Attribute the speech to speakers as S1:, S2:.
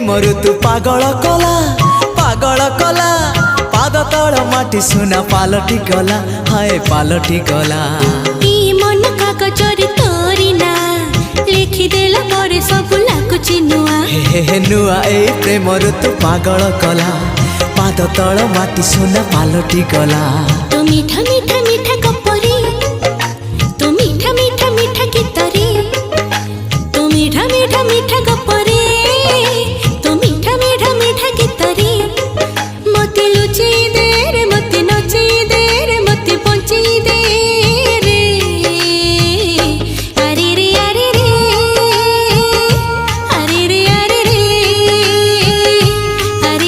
S1: प्रेम ऋतु पागल कला पाद तल माटी सुना पालटी गला हाय पालटी गला
S2: मन कागजर तोरी ना लिखिदेला परे सब लाଗୁଛି नुआ
S1: हे नुआ ए प्रेम ऋतु पागल कला पाद तल माटी सुना पालटी गला
S2: तो मीठा मीठा